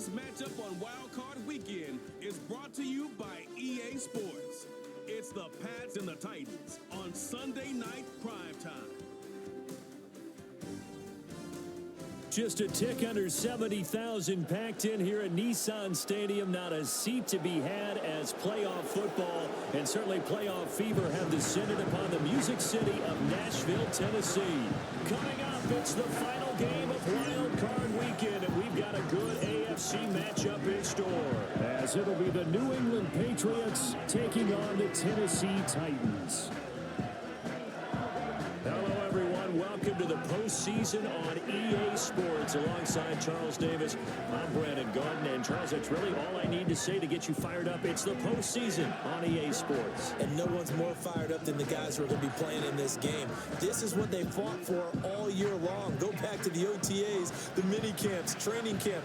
This matchup on Wild Card Weekend is brought to you by EA Sports. It's the Pats and the Titans on Sunday night primetime. Just a tick under 70,000 packed in here at Nissan Stadium. Not a seat to be had as playoff football and certainly playoff fever have descended upon the music city of Nashville, Tennessee. Coming up, it's the final game of Wild Card Weekend, and we've got a good AFC matchup in store, as it'll be the New England Patriots taking on the Tennessee Titans. Hello, everyone. Welcome to the postseason on EA Sports. Alongside Charles Davis, I'm Brandon Gordon. And Charles, that's really all I need to say to get you fired up. It's the postseason on EA Sports. And no one's more fired up than the guys who are going to be playing in this game. This is what they fought for all year long. Go back to the OTAs, the mini camps, training camp.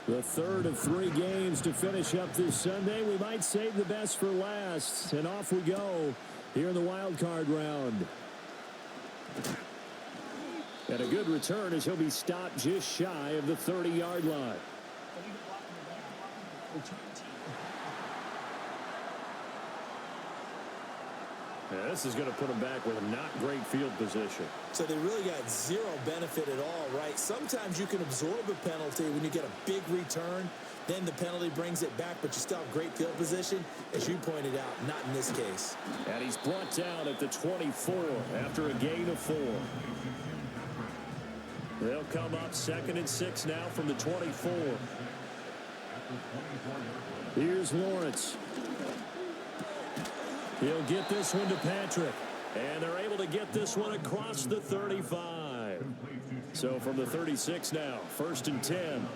The third of 3 games to finish up this Sunday. We might save the best for last. And off we go here in the wild card round. And a good return as he'll be stopped just shy of the 30-yard line. Yeah, this is going to put him back with a not great field position. So they really got zero benefit at all, right? Sometimes you can absorb a penalty when you get a big return. Then the penalty brings it back, but you still have great field position. As you pointed out, not in this case. And he's brought down at the 24 after a gain of 4. They'll come up 2nd and 6 now from the 24. Here's Lawrence. He'll get this one to Patrick. And they're able to get this one across the 35. So from the 36 now, 1st and 10.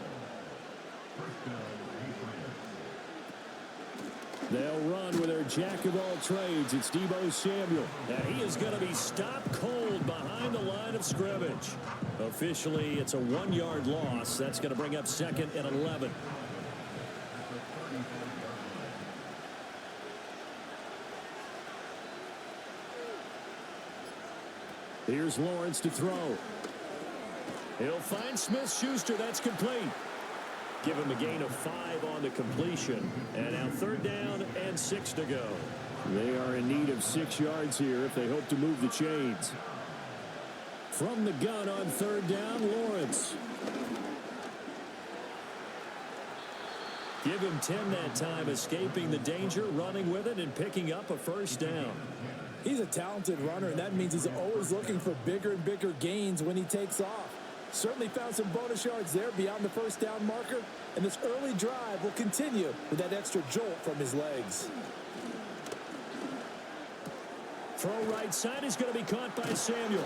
They'll run with their jack of all trades. It's Deebo Samuel. And he is going to be stopped cold behind the line of scrimmage. Officially, it's a 1-yard loss. That's going to bring up 2nd and 11. Here's Lawrence to throw. He'll find Smith-Schuster. That's complete. Give him a gain of 5 on the completion. And now 3rd down and 6 to go. They are in need of 6 yards here if they hope to move the chains. From the gun on 3rd down, Lawrence. Give him 10 that time, escaping the danger, running with it, and picking up a 1st down. He's a talented runner, and that means he's always looking for bigger and bigger gains when he takes off. Certainly found some bonus yards there beyond the 1st down marker, and this early drive will continue with that extra jolt from his legs. Throw right side is going to be caught by Samuel.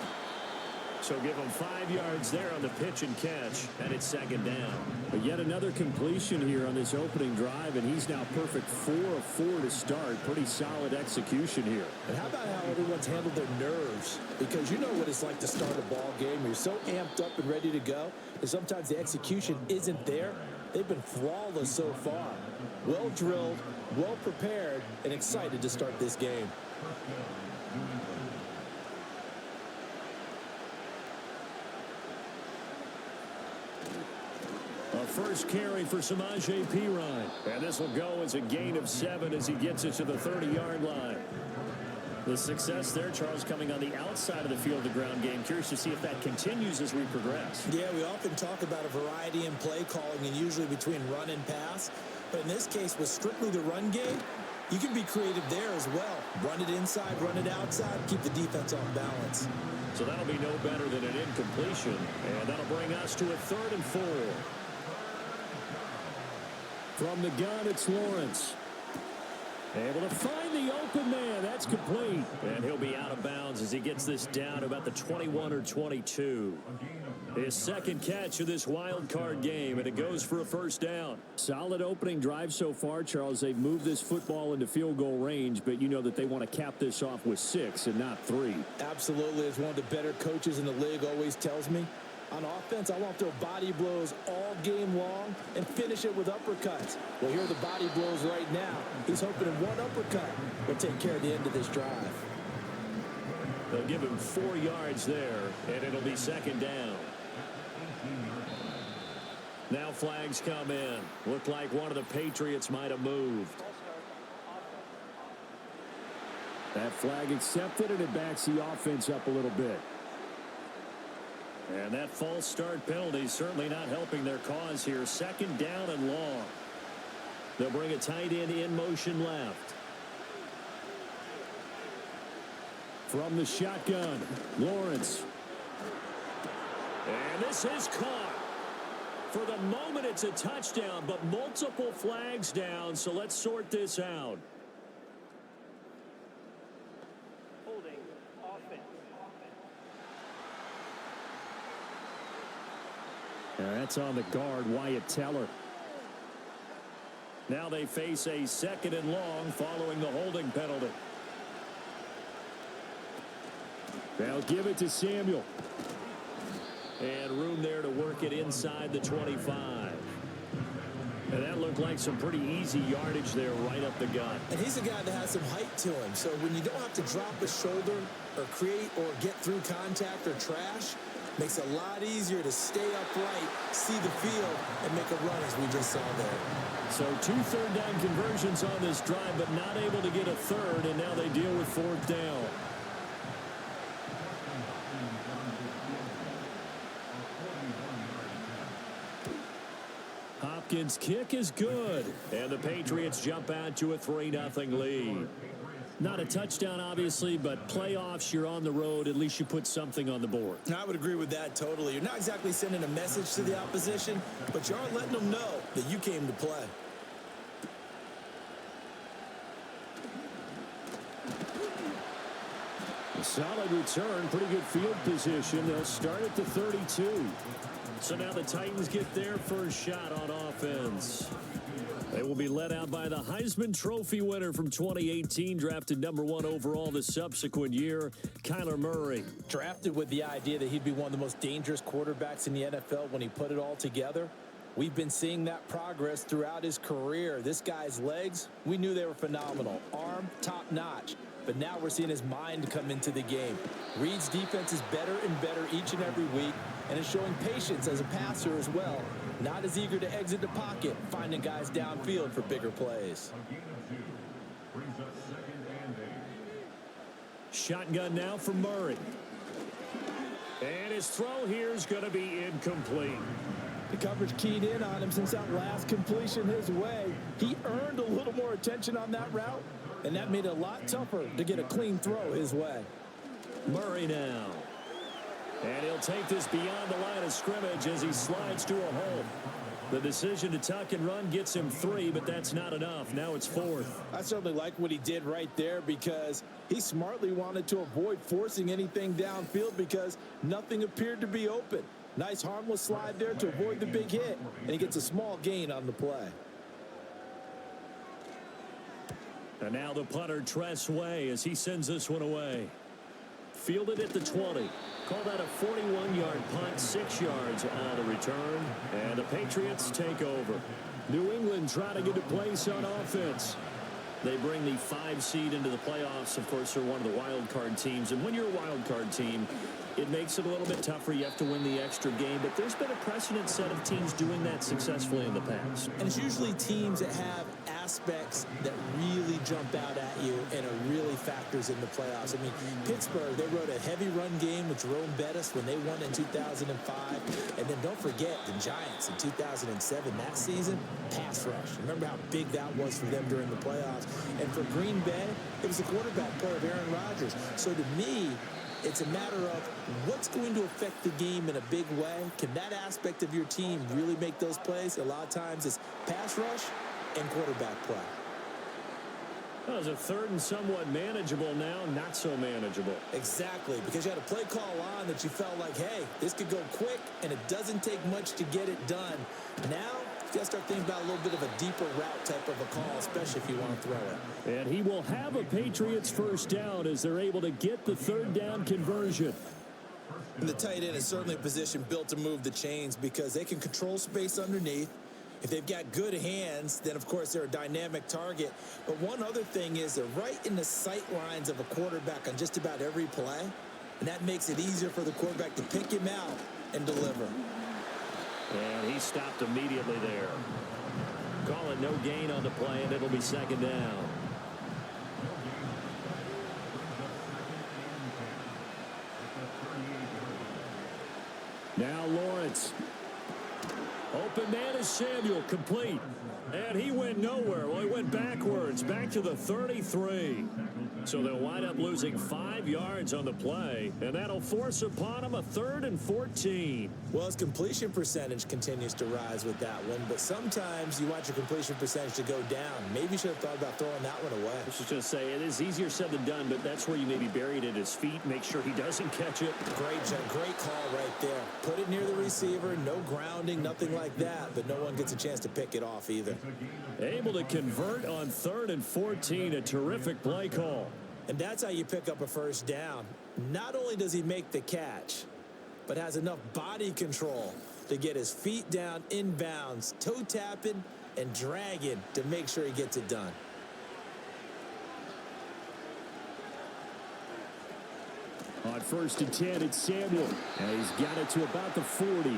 So give him 5 yards there on the pitch and catch, and it's 2nd down. But yet another completion here on this opening drive, and he's now perfect 4 of 4 to start. Pretty solid execution here. And how about how everyone's handled their nerves? Because you know what it's like to start a ball game. You're so amped up and ready to go, and sometimes the execution isn't there. They've been flawless so far. Well drilled, well prepared, and excited to start this game. A first carry for Samaje Perine. And this will go as a gain of 7 as he gets it to the 30-yard line. The success there, Charles, coming on the outside of the field, the ground game. Curious to see if that continues as we progress. Yeah, we often talk about a variety in play calling and usually between run and pass. But in this case, with strictly the run game, you can be creative there as well. Run it inside, run it outside, keep the defense off balance. So that'll be no better than an incompletion. And that'll bring us to a 3rd and 4. From the gun, it's Lawrence. Able to find the open man. That's complete. And he'll be out of bounds as he gets this down to about the 21 or 22. His 2nd catch of this wild card game, and it goes for a 1st down. Solid opening drive so far, Charles. They've moved this football into field goal range, but you know that they want to cap this off with 6 and not 3. Absolutely. As one of the better coaches in the league always tells me, on offense, I want to throw body blows all game long and finish it with uppercuts. Well, here are the body blows right now. He's hoping in one uppercut will take care of the end of this drive. They'll give him 4 yards there, and it'll be second down. Now flags come in. Looked like one of the Patriots might have moved. That flag accepted, and it backs the offense up a little bit. And that false start penalty certainly not helping their cause here. Second down and long. They'll bring a tight end in motion left. From the shotgun, Lawrence. And this is caught. For the moment, it's a touchdown, but multiple flags down, so let's sort this out. Holding offense. And that's on the guard, Wyatt Teller. Now they face a second and long following the holding penalty. They'll give it to Samuel. And room there to work it inside the 25. And that looked like some pretty easy yardage there right up the gut. And he's a guy that has some height to him. So when you don't have to drop a shoulder or create or get through contact or trash, makes it a lot easier to stay upright, see the field, and make a run as we just saw there. So 2 third-down conversions on this drive, but not able to get a third, and now they deal with 4th down. Hopkins' kick is good, and the Patriots jump out to a 3-0 lead. Not a touchdown, obviously, but playoffs, you're on the road. At least you put something on the board. I would agree with that totally. You're not exactly sending a message to the opposition, but you are letting them know that you came to play. A solid return, pretty good field position. They'll start at the 32. So now the Titans get their first shot on offense. They will be led out by the Heisman Trophy winner from 2018, drafted #1 overall the subsequent year, Kyler Murray. Drafted with the idea that he'd be one of the most dangerous quarterbacks in the NFL when he put it all together. We've been seeing that progress throughout his career. This guy's legs, we knew they were phenomenal. Arm, top-notch. But now we're seeing his mind come into the game. Reed's defense is better and better each and every week, and is showing patience as a passer as well. Not as eager to exit the pocket, finding guys downfield for bigger plays. Shotgun now for Murray. And his throw here is going to be incomplete. The coverage keyed in on him since that last completion his way. He earned a little more attention on that route, and that made it a lot tougher to get a clean throw his way. Murray now. And he'll take this beyond the line of scrimmage as he slides to a hole. The decision to tuck and run gets him 3, but that's not enough. Now it's 4th. I certainly like what he did right there because he smartly wanted to avoid forcing anything downfield because nothing appeared to be open. Nice harmless slide there to avoid the big hit, and he gets a small gain on the play. And now the punter, Tress Way, as he sends this one away. Fielded at the 20. Call that a 41-yard punt, 6 yards on the return. And the Patriots take over. New England trying to get a place on offense. They bring the 5 seed into the playoffs. Of course, they're one of the wild card teams. And when you're a wild card team, it makes it a little bit tougher. You have to win the extra game. But there's been a precedent set of teams doing that successfully in the past. And it's usually teams that have aspects that really jump out at you and are really factors in the playoffs. I mean, Pittsburgh, they wrote a heavy run game with Jerome Bettis when they won in 2005. And then don't forget the Giants in 2007. That season, pass rush. Remember how big that was for them during the playoffs. And for Green Bay, it was the quarterback play of Aaron Rodgers. So to me, it's a matter of what's going to affect the game in a big way. Can that aspect of your team really make those plays? A lot of times it's pass rush and quarterback play. Well, it was a 3rd and somewhat manageable, now not so manageable. Exactly, because you had a play call on that you felt like, hey, this could go quick, and it doesn't take much to get it done. Now, you got to start thinking about a little bit of a deeper route type of a call, especially if you want to throw it. And he will have a Patriots first down as they're able to get the 3rd down conversion. And the tight end is certainly a position built to move the chains because they can control space underneath. If they've got good hands, then, of course, they're a dynamic target. But one other thing is they're right in the sight lines of a quarterback on just about every play, and that makes it easier for the quarterback to pick him out and deliver. And he stopped immediately there. Call it no gain on the play, and it'll be second down. Now Lawrence. Open man is Samuel, complete. And he went nowhere. Well, he went backwards, back to the 33. So they'll wind up losing 5 yards on the play, and that'll force upon him a 3rd and 14. Well, his completion percentage continues to rise with that one, but sometimes you want your completion percentage to go down. Maybe you should have thought about throwing that one away. I was just going to say, it is easier said than done, but that's where you maybe bury it at his feet, make sure he doesn't catch it. Great call right there. Put it near the receiver, no grounding, nothing like that, but no one gets a chance to pick it off either. Able to convert on 3rd and 14, a terrific play call. And that's how you pick up a first down. Not only does he make the catch, but has enough body control to get his feet down inbounds, toe tapping and dragging to make sure he gets it done. On 1st and 10, it's Samuel. And he's got it to about the 40.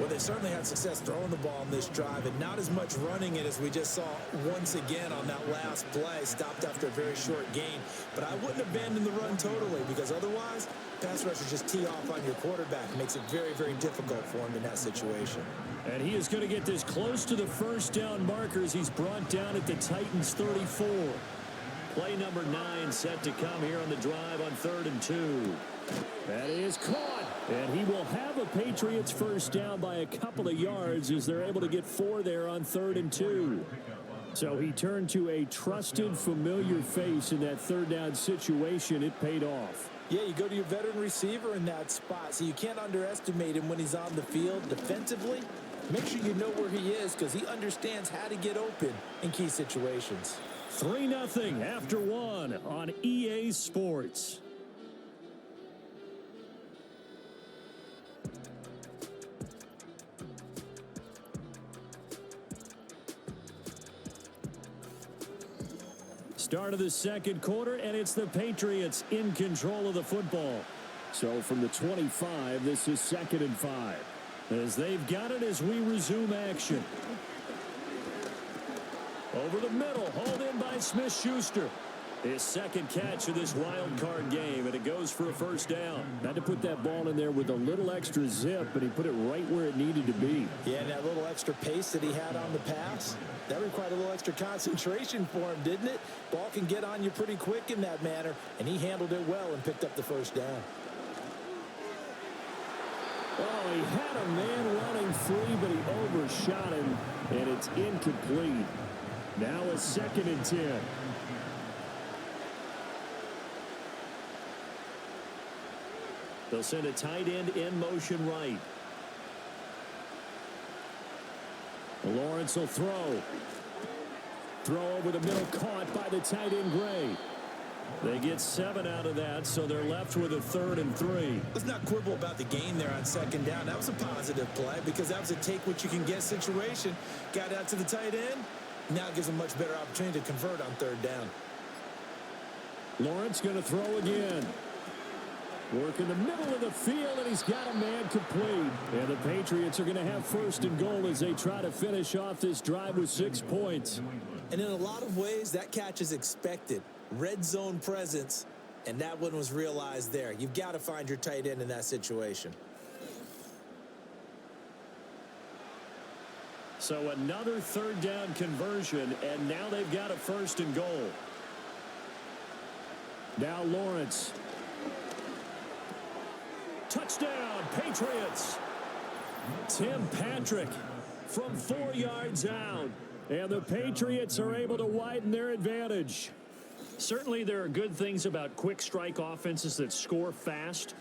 Well, they certainly had success throwing the ball on this drive, and not as much running it as we just saw once again on that last play. Stopped after a very short gain. But I wouldn't abandon the run totally, because otherwise, pass rushers just tee off on your quarterback. It makes it very, very difficult for him in that situation. And he is going to get this close to the first down markers. He's brought down at the Titans 34. Play number 9 set to come here on the drive on 3rd and 2. That is caught. And he will have a Patriots first down by a couple of yards as they're able to get 4 there on 3rd and 2. So he turned to a trusted, familiar face in that 3rd down situation. It paid off. Yeah, you go to your veteran receiver in that spot, so you can't underestimate him when he's on the field defensively. Make sure you know where he is because he understands how to get open in key situations. 3-0 after 1 on EA Sports. Start of the second quarter, and it's the Patriots in control of the football. So from the 25, this is 2nd and 5. As they've got it as we resume action. Over the middle, hauled in by Smith-Schuster. His second catch of this wild card game, and it goes for a first down. Had to put that ball in there with a little extra zip, but he put it right where it needed to be. Yeah, and that little extra pace that he had on the pass, that required a little extra concentration for him, didn't it? Ball can get on you pretty quick in that manner, and he handled it well and picked up the first down. Oh, he had a man running free, but he overshot him, and it's incomplete. Now a 2nd and 10. They'll send a tight end in motion right. Lawrence will throw. Throw over the middle, caught by the tight end Gray. They get 7 out of that, so they're left with a 3rd and 3. Let's not quibble about the gain there on 2nd down. That was a positive play because that was a take-what-you-can-get situation. Got out to the tight end. Now it gives a much better opportunity to convert on 3rd down. Lawrence going to throw again. Work in the middle of the field, and he's got a man complete. And the Patriots are going to have 1st and goal as they try to finish off this drive with 6 points. And in a lot of ways, that catch is expected. Red zone presence, and that one was realized there. You've got to find your tight end in that situation. So another 3rd down conversion, and now they've got a 1st and goal. Now Lawrence. Touchdown, Patriots. Tim Patrick from 4 yards out. And the Patriots are able to widen their advantage. Certainly there are good things about quick strike offenses that score fast,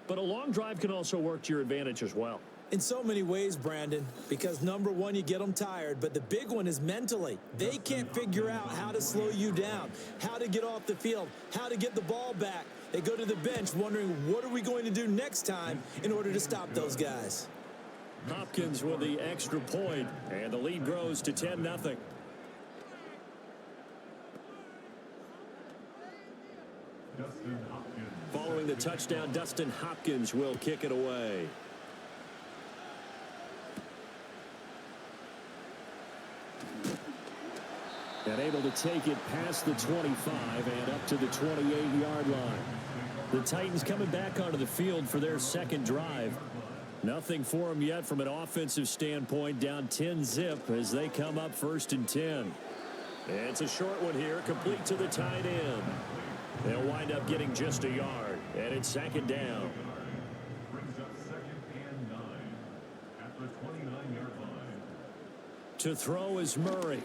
but a long drive can also work to your advantage as well. In so many ways, Brandon, because number one, you get them tired, but the big one is mentally. They can't figure out how to slow you down, how to get off the field, how to get the ball back. They go to the bench wondering, what are we going to do next time in order to stop those guys? Hopkins with the extra point, and the lead grows to 10-0. Following the touchdown, Dustin Hopkins will kick it away. And able to take it past the 25 and up to the 28-yard line. The Titans coming back onto the field for their second drive. Nothing for them yet from an offensive standpoint, down 10-zip as they come up 1st and 10. It's a short one here, complete to the tight end. They'll wind up getting just a yard, and it's 2nd down. To throw is Murray.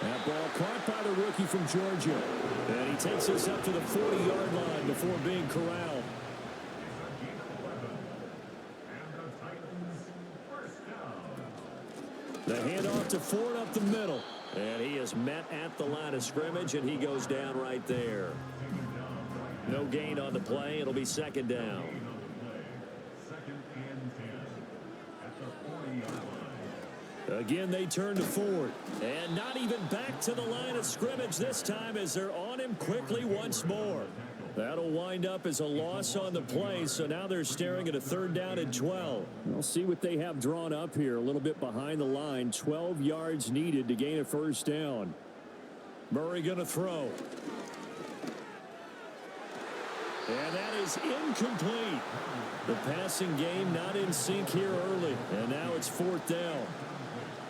That ball caught by the rookie from Georgia. And he takes us up to the 40-yard line before being corralled. The handoff to Ford up the middle. And he is met at the line of scrimmage, and he goes down right there. No gain on the play. It'll be 2nd down. Again, they turn to Ford. And not even back to the line of scrimmage this time as they're on him quickly once more. That'll wind up as a loss on the play, so now they're staring at a 3rd down and 12. We'll see what they have drawn up here. A little bit behind the line. 12 yards needed to gain a 1st down. Murray going to throw. And that is incomplete. The passing game not in sync here early. And now it's 4th down.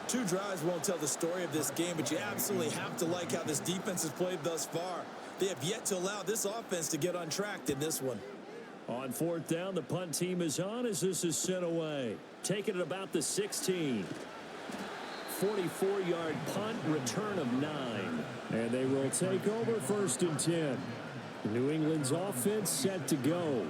2 drives won't tell the story of this game, but you absolutely have to like how this defense has played thus far. They have yet to allow this offense to get untracked in this one. On 4th down, the punt team is on as this is sent away. Taking it about the 16. 44-yard punt, return of 9. And they will take over 1st and 10. New England's offense set to go.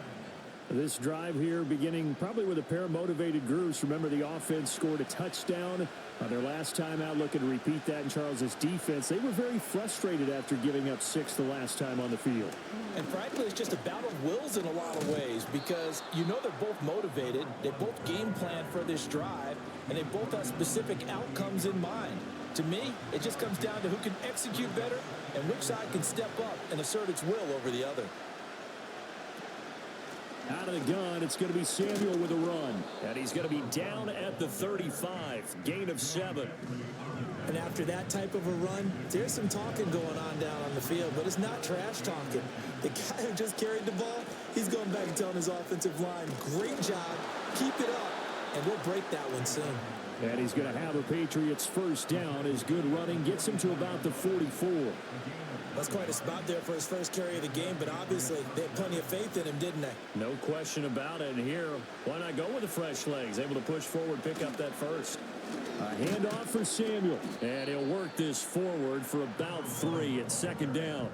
This drive here beginning probably with a pair of motivated groups. Remember, the offense scored a touchdown their last time out. Looking to repeat that in Charles's defense. They were very frustrated after giving up 6 the last time on the field. And frankly, it's just a battle of wills in a lot of ways because you know they're both motivated. They both game plan for this drive, and they both have specific outcomes in mind. To me, it just comes down to who can execute better and which side can step up and assert its will over the other. Out of the gun, it's going to be Samuel with a run. And he's going to be down at the 35. Gain of 7. And after that type of a run, there's some talking going on down on the field, but it's not trash talking. The guy who just carried the ball, he's going back and telling his offensive line, great job, keep it up, and we'll break that one soon. And he's going to have a Patriots 1st down. His good running gets him to about the 44. That's quite a spot there for his first carry of the game, but obviously they had plenty of faith in him, didn't they? No question about it. And here, why not go with the fresh legs? Able to push forward, pick up that first. A handoff for Samuel. And he'll work this forward for about 3 at 2nd down.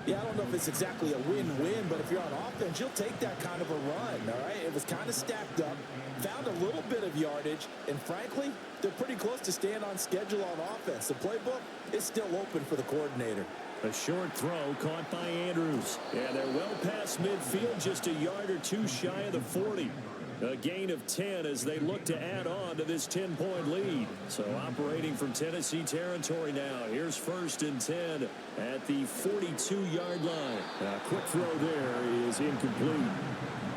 Yeah, I don't know if it's exactly a win-win, but if you're on offense, you'll take that kind of a run, all right? It was kind of stacked up, found a little bit of yardage, and frankly, they're pretty close to staying on schedule on offense. The playbook is still open for the coordinator. A short throw caught by Andrews. Yeah, they're well past midfield, just a yard or 2 shy of the 40. A gain of 10 as they look to add on to this 10-point lead. So operating from Tennessee territory now. Here's 1st and 10 at the 42-yard line. A quick throw there is incomplete.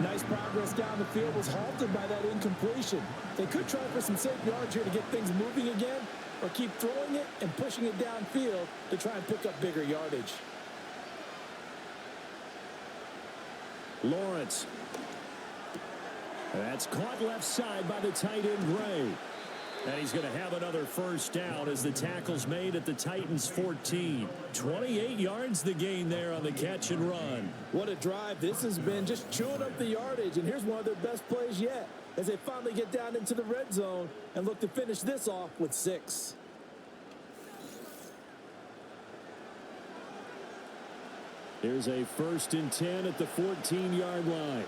Nice progress down the field was halted by that incompletion. They could try for some safe yards here to get things moving again, or keep throwing it and pushing it downfield to try and pick up bigger yardage. Lawrence. That's caught left side by the tight end, Gray. And he's going to have another 1st down as the tackle's made at the Titans' 14. 28 yards the gain there on the catch and run. What a drive. This has been just chewing up the yardage, and here's one of their best plays yet as they finally get down into the red zone and look to finish this off with 6. Here's a 1st and 10 at the 14-yard line.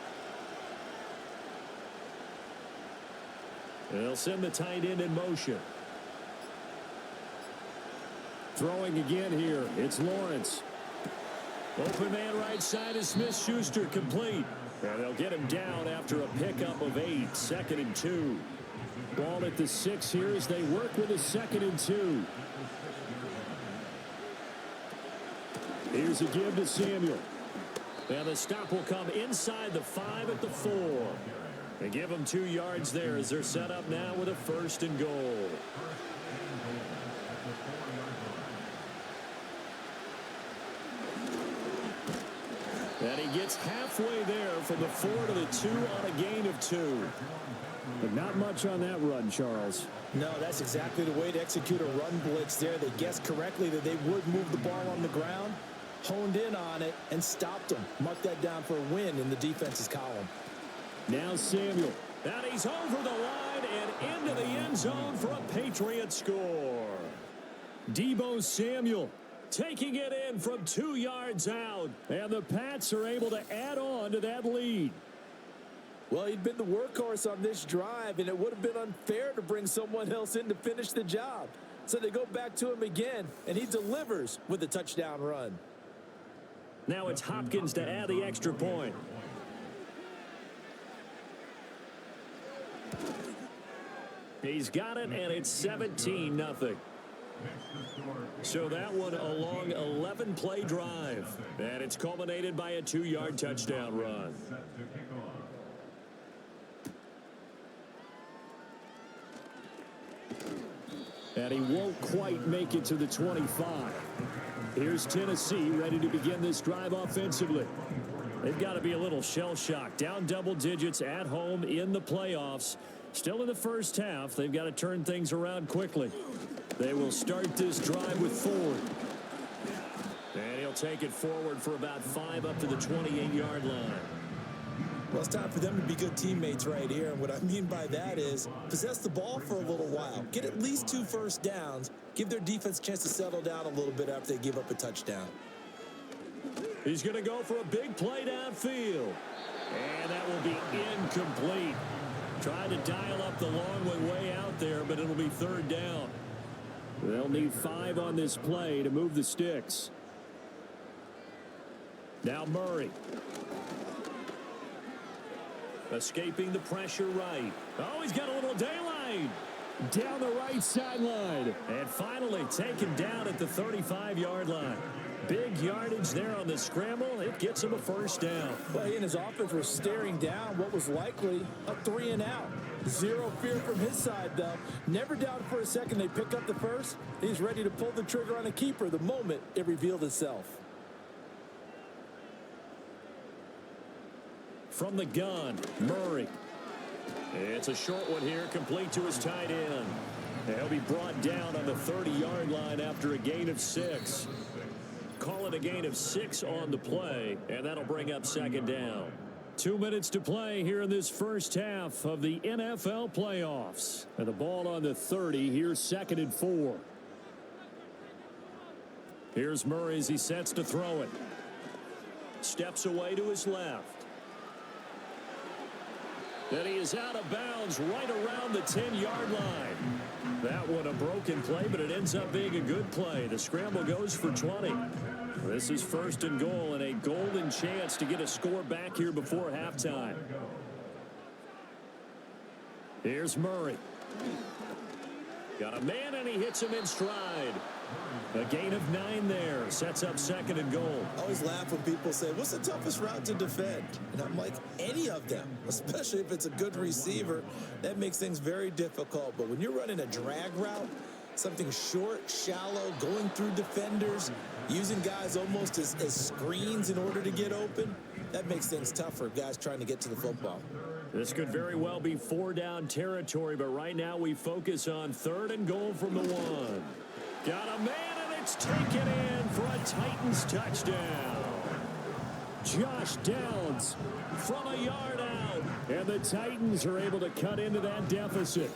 They'll send the tight end in motion. Throwing again here. It's Lawrence. Open man right side is Smith-Schuster, complete. And they'll get him down after a pickup of 8, 2nd and 2. Ball at the 6 here as they work with a 2nd and 2. Here's a give to Samuel. And the stop will come inside the 5 at the 4. They give them 2 yards there as they're set up now with a 1st and goal. And he gets halfway there from the 4 to the 2 on a gain of 2. But not much on that run, Charles. No, that's exactly the way to execute a run blitz there. They guessed correctly that they would move the ball on the ground, honed in on it, and stopped them. Mark that down for a win in the defense's column. Now Samuel. And he's over the line and into the end zone for a Patriots score. Deebo Samuel taking it in from 2 yards out. And the Pats are able to add on to that lead. Well, he'd been the workhorse on this drive, and it would have been unfair to bring someone else in to finish the job. So they go back to him again, and he delivers with a touchdown run. Now it's Hopkins to add the extra point. He's got it, and it's 17-0. So that one a long 11-play drive. And it's culminated by a 2-yard touchdown run. And he won't quite make it to the 25. Here's Tennessee ready to begin this drive offensively. They've got to be a little shell-shocked. Down double digits at home in the playoffs. Still in the first half. They've got to turn things around quickly. They will start this drive with Ford. And he'll take it forward for about 5 up to the 28-yard line. Well, it's time for them to be good teammates right here. And what I mean by that is possess the ball for a little while. Get at least 2 first downs. Give their defense a chance to settle down a little bit after they give up a touchdown. He's going to go for a big play downfield. And that will be incomplete. Trying to dial up the long way out there, but it'll be 3rd down. They'll need 5 on this play to move the sticks. Now Murray. Escaping the pressure right. Oh, he's got a little daylight. Down the right sideline. And finally taken down at the 35-yard line. Big yardage there on the scramble. It gets him a 1st down. Well, he and his offense were staring down what was likely a 3 and out. Zero fear from his side, though. Never doubted for a second they pick up the first. He's ready to pull the trigger on a keeper the moment it revealed itself. From the gun, Murray. It's a short one here, complete to his tight end. He'll be brought down on the 30-yard line after a gain of 6. Call it a gain of 6 on the play, and that'll bring up 2nd down. 2 minutes to play here in this first half of the NFL playoffs. And the ball on the 30. Here's 2nd and 4. Here's Murray as he sets to throw it. Steps away to his left. And he is out of bounds right around the 10-yard line. That one a broken play, but it ends up being a good play. The scramble goes for 20. This is 1st and goal and a golden chance to get a score back here before halftime. Here's Murray. Got a man, and he hits him in stride. A gain of 9 there. Sets up 2nd and goal. I always laugh when people say, what's the toughest route to defend? And I'm like, any of them, especially if it's a good receiver. That makes things very difficult. But when you're running a drag route, something short, shallow, going through defenders, using guys almost as screens in order to get open, that makes things tough for guys trying to get to the football. This could very well be 4-down territory, but right now we focus on 3rd and goal from the 1. Got a man, and it's taken in for a Titans touchdown. Josh Downs from a yard out. And the Titans are able to cut into that deficit.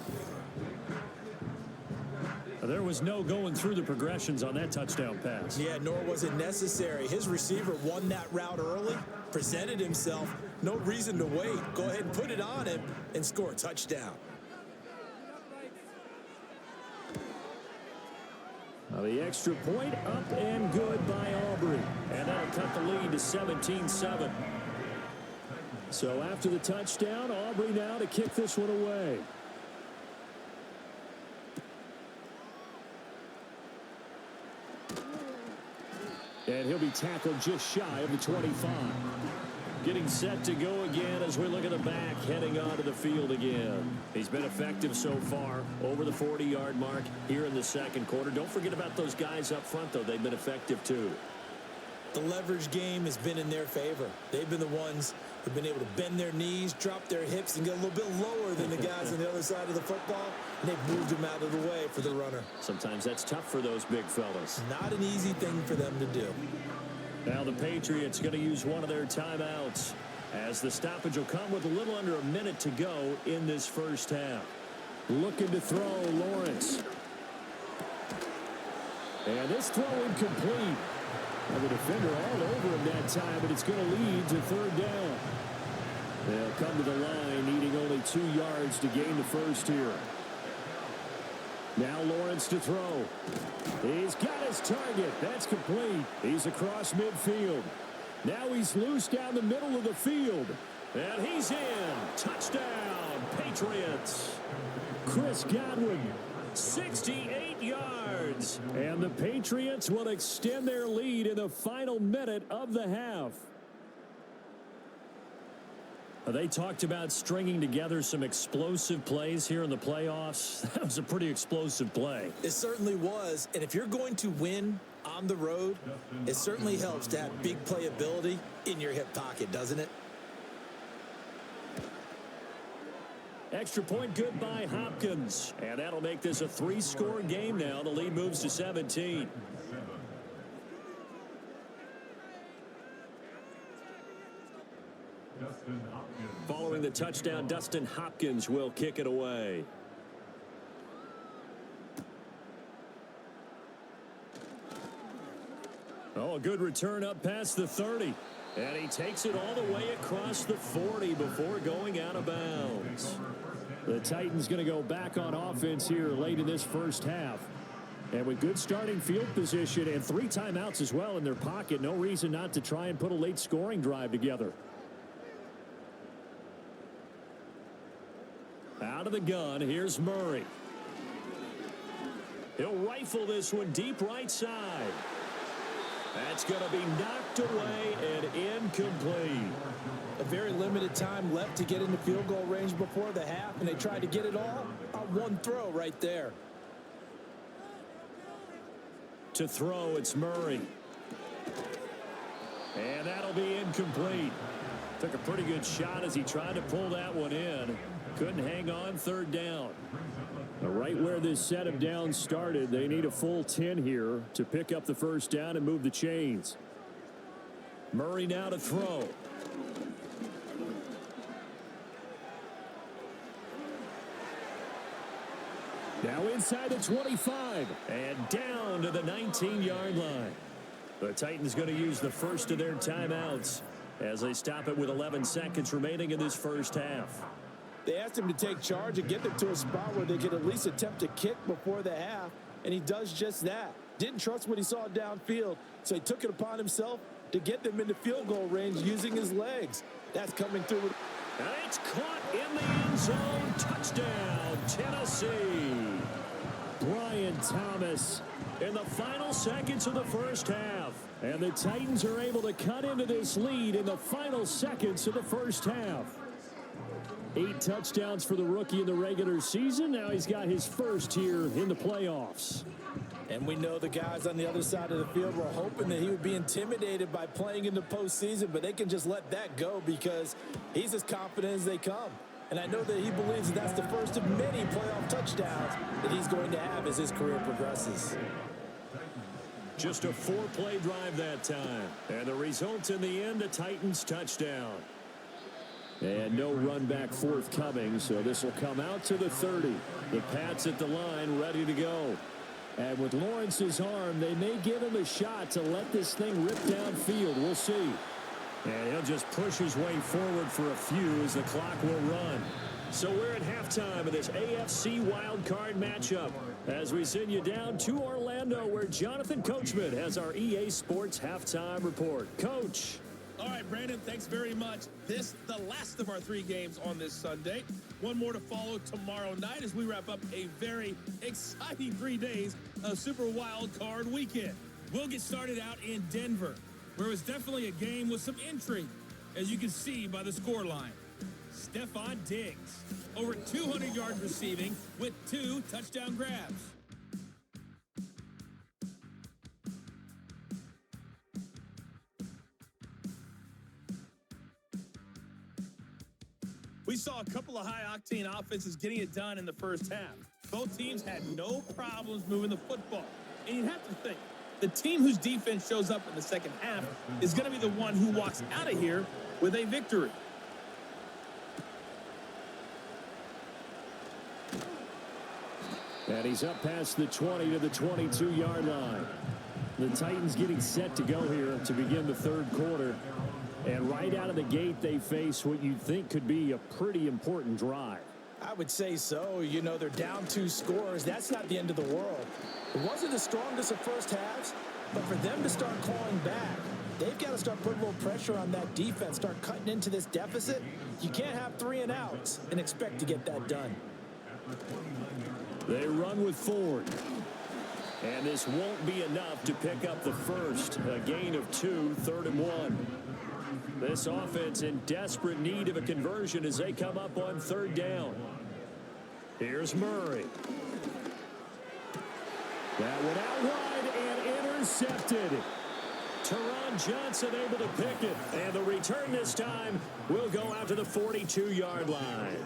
There was no going through the progressions on that touchdown pass. Yeah, nor was it necessary. His receiver won that route early, presented himself. No reason to wait. Go ahead and put it on him and score a touchdown. Now the extra point up and good by Aubrey. And that'll cut the lead to 17-7. So after the touchdown, Aubrey now to kick this one away. And he'll be tackled just shy of the 25. Getting set to go again as we look at the back heading onto the field again. He's been effective so far over the 40-yard mark here in the second quarter. Don't forget about those guys up front, though. They've been effective, too. The leverage game has been in their favor. They've been the ones who've been able to bend their knees, drop their hips, and get a little bit lower than the guys on the other side of the football. And they've moved them out of the way for the runner. Sometimes that's tough for those big fellas. Not an easy thing for them to do. Now the Patriots going to use one of their timeouts as the stoppage will come with a little under a minute to go in this first half. Looking to throw, Lawrence. And this throw incomplete. And the defender all over him that time, but it's going to lead to third down. They'll come to the line, needing only 2 yards to gain the first here. Now Lawrence to throw. He's got his target. That's complete. He's across midfield. Now he's loose down the middle of the field. And he's in. Touchdown, Patriots. Chris Godwin, 68 yards. And the Patriots will extend their lead in the final minute of the half. They talked about stringing together some explosive plays here in the playoffs. That was a pretty explosive play. It certainly was. And if you're going to win on the road, it certainly helps to have big playability in your hip pocket, doesn't it? Extra point good by Hopkins. And that'll make this a 3-score game now. The lead moves to 17. Following the touchdown, Dustin Hopkins will kick it away. Oh, a good return up past the 30. And he takes it all the way across the 40 before going out of bounds. The Titans going to go back on offense here late in this first half. And with good starting field position and 3 timeouts as well in their pocket, no reason not to try and put a late scoring drive together. Out of the gun, here's Murray. He'll rifle this one deep right side. That's going to be knocked away and incomplete. A very limited time left to get into field goal range before the half, and they tried to get it all on one throw right there. To throw, it's Murray. And that'll be incomplete. Took a pretty good shot as he tried to pull that one in. Couldn't hang on, third down. Right where this set of downs started, they need a full 10 here to pick up the first down and move the chains. Murray now to throw. Now inside the 25. And down to the 19-yard line. The Titans going to use the first of their timeouts as they stop it with 11 seconds remaining in this first half. They asked him to take charge and get them to a spot where they could at least attempt to kick before the half, and he does just that. Didn't trust what he saw downfield, so he took it upon himself to get them into field goal range using his legs. That's coming through. And it's caught in the end zone. Touchdown, Tennessee. Brian Thomas In the final seconds of the first half. And the Titans are able to cut into this lead in the final seconds of the first half. 8 touchdowns for the rookie in the regular season. Now he's got his first here in the playoffs. And we know the guys on the other side of the field were hoping that he would be intimidated by playing in the postseason, but they can just let that go because he's as confident as they come. And I know that he believes that that's the first of many playoff touchdowns that he's going to have as his career progresses. Just a 4-play drive that time. And the result in the end, a Titans touchdown. And no run back forthcoming, so this will come out to the 30. The Pats at the line ready to go. And with Lawrence's arm, they may give him a shot to let this thing rip downfield. We'll see. And he'll just push his way forward for a few as the clock will run. So we're at halftime of this AFC wildcard matchup as we send you down to Orlando where Jonathan Coachman has our EA Sports halftime report. Coach. All right, Brandon, thanks very much. This, the last of our 3 games on this Sunday. One more to follow tomorrow night as we wrap up a very exciting 3 days of Super Wild Card Weekend. We'll get started out in Denver, where it was definitely a game with some intrigue, as you can see by the scoreline. Stephon Diggs, over 200 yards receiving with 2 touchdown grabs. We saw a couple of high-octane offenses getting it done in the first half. Both teams had no problems moving the football. And you have to think, the team whose defense shows up in the second half is going to be the one who walks out of here with a victory. And he's up past the 20 to the 22-yard line. The Titans getting set to go here to begin the third quarter. And right out of the gate, they face what you'd think could be a pretty important drive. I would say so. You know, they're down 2 scores. That's not the end of the world. It wasn't the strongest of first halves, but for them to start calling back, they've got to start putting a little pressure on that defense, start cutting into this deficit. You can't have 3 and outs and expect to get that done. They run with Ford. And this won't be enough to pick up the first. A gain of 2, 3rd and 1. This offense in desperate need of a conversion as they come up on 3rd down. Here's Murray. That went out wide and intercepted. Teron Johnson able to pick it. And the return this time will go out to the 42-yard line.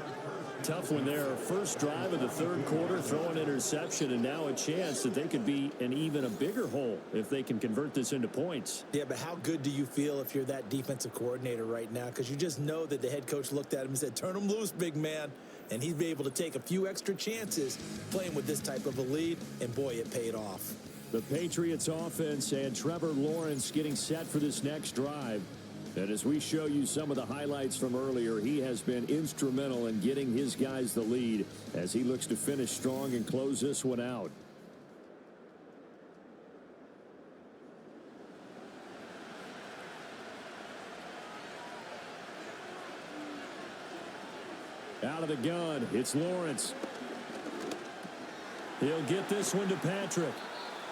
Tough one there. First drive of the third quarter, throw an interception, and now a chance that they could be in even a bigger hole if they can convert this into points. Yeah, but how good do you feel if you're that defensive coordinator right now? Because you just know that the head coach looked at him and said, turn him loose, big man. And he'd be able to take a few extra chances playing with this type of a lead, and boy, it paid off. The Patriots offense and Trevor Lawrence getting set for this next drive. And as we show you some of the highlights from earlier, he has been instrumental in getting his guys the lead as he looks to finish strong and close this one out. Out of the gun, it's Lawrence. He'll get this one to Patrick.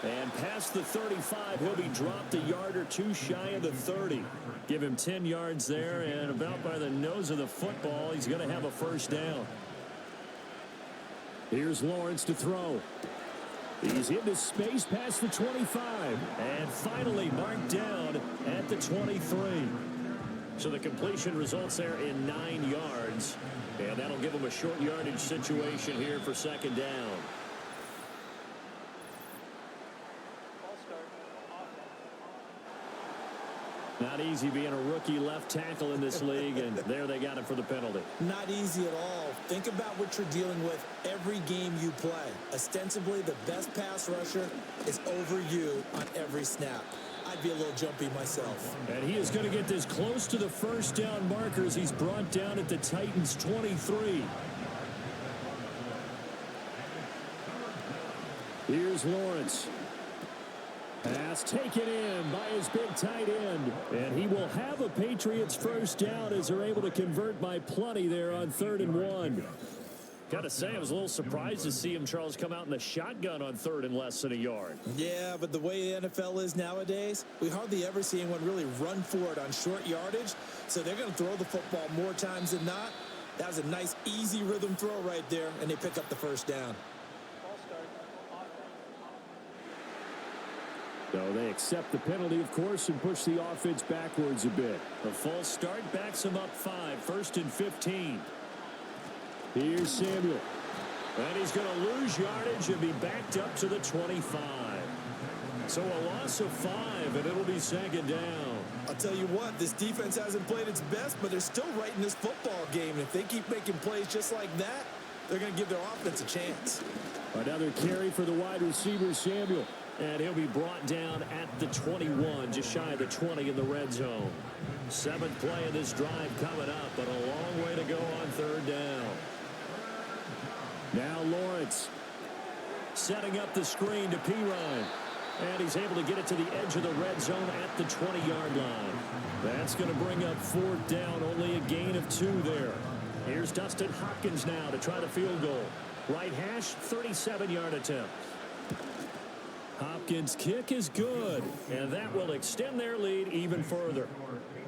And past the 35, he'll be dropped a yard or 2 shy of the 30. Give him 10 yards there, and about by the nose of the football, he's going to have a first down. Here's Lawrence to throw. He's into space past the 25, and finally marked down at the 23. So the completion results there in 9 yards, and that'll give him a short yardage situation here for 2nd down. Not easy being a rookie left tackle in this league, and there they got him for the penalty. Not easy at all. Think about what you're dealing with every game you play. Ostensibly, the best pass rusher is over you on every snap. I'd be a little jumpy myself. And he is going to get this close to the first down markers. He's brought down at the Titans' 23. Here's Lawrence. Pass taken in by his big tight end. And he will have a Patriots first down as they're able to convert by plenty there on 3rd and 1. Got to say, I was a little surprised to see him, Charles, come out in the shotgun on 3rd and less than a yard. Yeah, but the way the NFL is nowadays, we hardly ever see anyone really run for it on short yardage. So they're going to throw the football more times than not. That was a nice, easy rhythm throw right there, and they pick up the first down. So they accept the penalty, of course, and push the offense backwards a bit. A false start backs them up 5, 1st and 15. Here's Samuel. And he's going to lose yardage and be backed up to the 25. So a loss of 5, and it'll be 2nd down. I'll tell you what, this defense hasn't played its best, but they're still right in this football game. And if they keep making plays just like that, they're going to give their offense a chance. Another carry for the wide receiver, Samuel. And he'll be brought down at the 21, just shy of the 20 in the red zone. 7th play of this drive coming up, but a long way to go on 3rd down. Now Lawrence setting up the screen to Pirine. And he's able to get it to the edge of the red zone at the 20-yard line. That's going to bring up 4th down, only a gain of 2 there. Here's Dustin Hopkins now to try the field goal. Right hash, 37-yard attempt. Hopkins' kick is good, and that will extend their lead even further.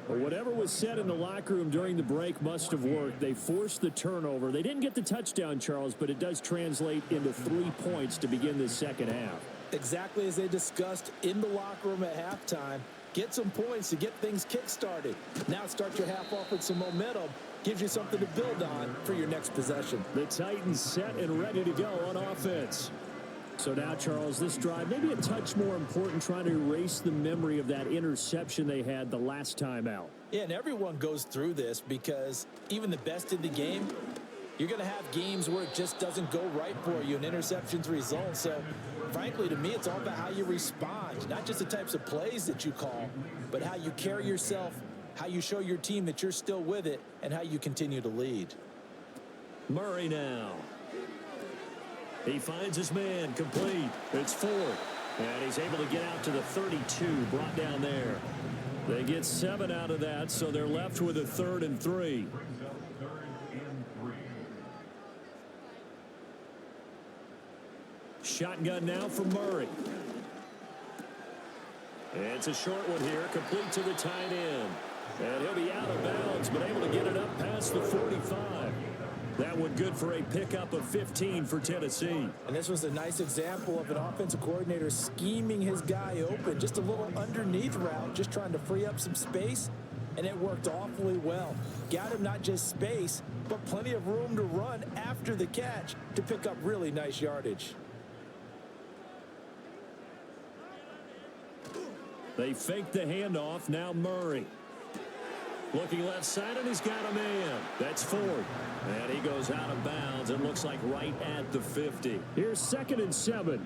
Well, whatever was said in the locker room during the break must have worked. They forced the turnover. They didn't get the touchdown, Charles, but it does translate into 3 points to begin the second half. Exactly as they discussed in the locker room at halftime. Get some points to get things kick-started. Now start your half off with some momentum. Gives you something to build on for your next possession. The Titans set and ready to go on offense. So now, Charles, this drive maybe a touch more important, trying to erase the memory of that interception they had the last time out. Yeah, and everyone goes through this because even the best in the game, you're going to have games where it just doesn't go right for you and interceptions result. So, frankly, to me, it's all about how you respond, not just the types of plays that you call, but how you carry yourself, how you show your team that you're still with it, and how you continue to lead. Murray now. He finds his man complete. It's 4th. And he's able to get out to the 32, brought down there. They get 7 out of that, so they're left with a 3rd and 3. Shotgun now for Murray. It's a short one here, complete to the tight end. And he'll be out of bounds, but able to get it up past the 45. That one good for a pickup of 15 for Tennessee. And this was a nice example of an offensive coordinator scheming his guy open. Just a little underneath route, just trying to free up some space. And it worked awfully well. Got him not just space, but plenty of room to run after the catch to pick up really nice yardage. They fake the handoff. Now Murray. Looking left side, and he's got a man. That's 4th. And he goes out of bounds. It looks like right at the 50. Here's 2nd and 7.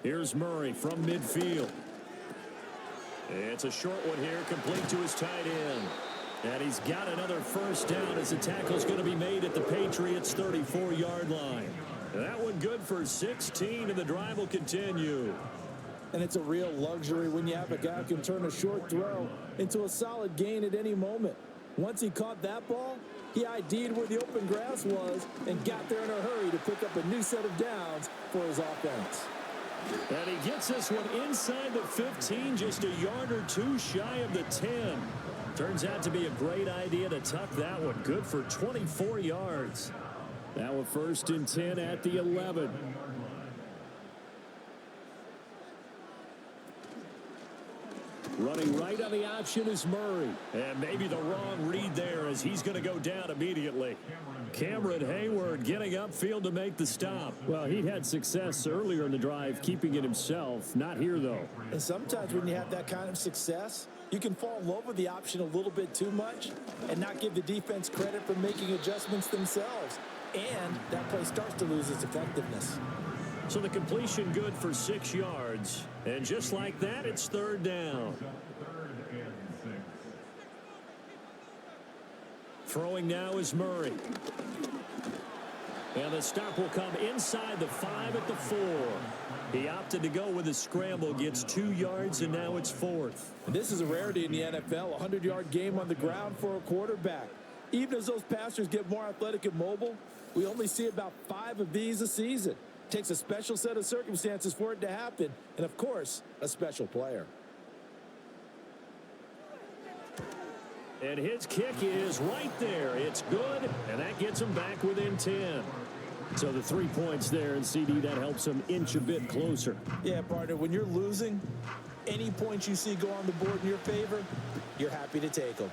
Here's Murray from midfield. It's a short one here, complete to his tight end. And he's got another 1st down as the tackle's going to be made at the Patriots' 34-yard line. That one good for 16, and the drive will continue. And it's a real luxury when you have a guy who can turn a short throw into a solid gain at any moment. Once he caught that ball, he ID'd where the open grass was and got there in a hurry to pick up a new set of downs for his offense. And he gets this one inside the 15, just a yard or 2 shy of the 10. Turns out to be a great idea to tuck that one. Good for 24 yards. Now a 1st and 10 at the 11. Running right on the option is Murray. And maybe the wrong read there as he's going to go down immediately. Cameron Hayward getting upfield to make the stop. Well, he had success earlier in the drive keeping it himself. Not here, though. And sometimes when you have that kind of success, you can fall in love with the option a little bit too much and not give the defense credit for making adjustments themselves. And that play starts to lose its effectiveness. So the completion good for 6 yards. And just like that, it's 3rd down. Throwing now is Murray. And the stop will come inside the 5 at the 4. He opted to go with a scramble, gets 2 yards, and now it's 4th. And this is a rarity in the NFL, a 100-yard game on the ground for a quarterback. Even as those passers get more athletic and mobile, we only see about 5 of these a season. Takes a special set of circumstances for it to happen, and of course, a special player. And his kick is right there. It's good, and that gets him back within 10. So the 3 points there, and CD, that helps him inch a bit closer. Yeah, partner, when you're losing, any points you see go on the board in your favor, you're happy to take them.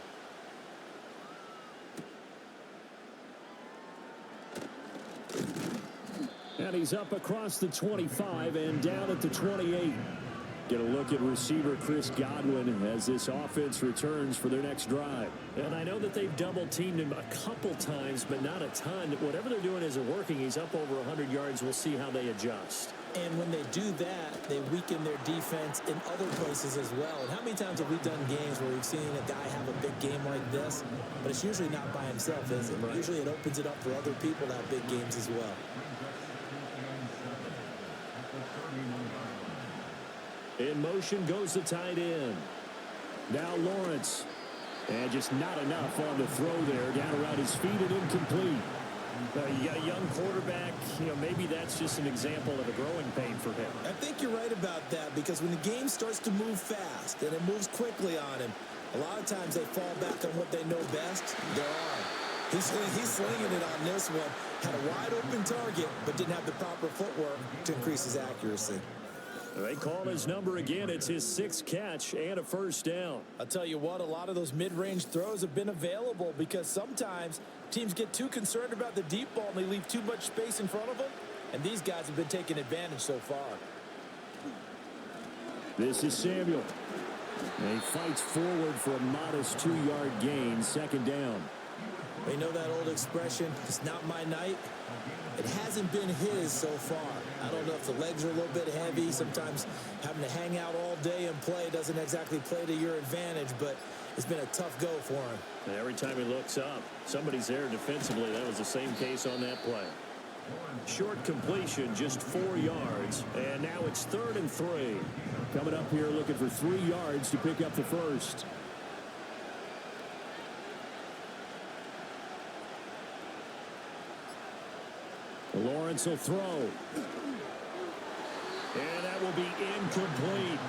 And he's up across the 25 and down at the 28. Get a look at receiver Chris Godwin as this offense returns for their next drive. And I know that they've double-teamed him a couple times, but not a ton. Whatever they're doing isn't working. He's up over 100 yards. We'll see how they adjust. And when they do that, they weaken their defense in other places as well. And how many times have we done games where we've seen a guy have a big game like this, but it's usually not by himself, is it? Right. Usually it opens it up for other people to have big games as well. In motion goes the tight end. Now Lawrence. And just not enough on the throw there. Down around his feet and incomplete. You got a young quarterback. Maybe that's just an example of a growing pain for him. I think you're right about that, because when the game starts to move fast and it moves quickly on him, a lot of times they fall back on what they know best, their arm. He's slinging it on this one. Had a wide open target, but didn't have the proper footwork to increase his accuracy. They call his number again. It's his 6th catch and a first down. I'll tell you what, a lot of those mid-range throws have been available, because sometimes teams get too concerned about the deep ball and they leave too much space in front of them, and these guys have been taking advantage so far. This is Samuel. And he fights forward for a modest 2-yard gain, second down. You know that old expression, it's not my night? It hasn't been his so far. I don't know if the legs are a little bit heavy. Sometimes having to hang out all day and play doesn't exactly play to your advantage, but it's been a tough go for him. And every time he looks up, somebody's there defensively. That was the same case on that play. Short completion, just 4 yards, and now it's 3rd and 3. Coming up here looking for 3 yards to pick up the first. Lawrence will throw. And that will be incomplete.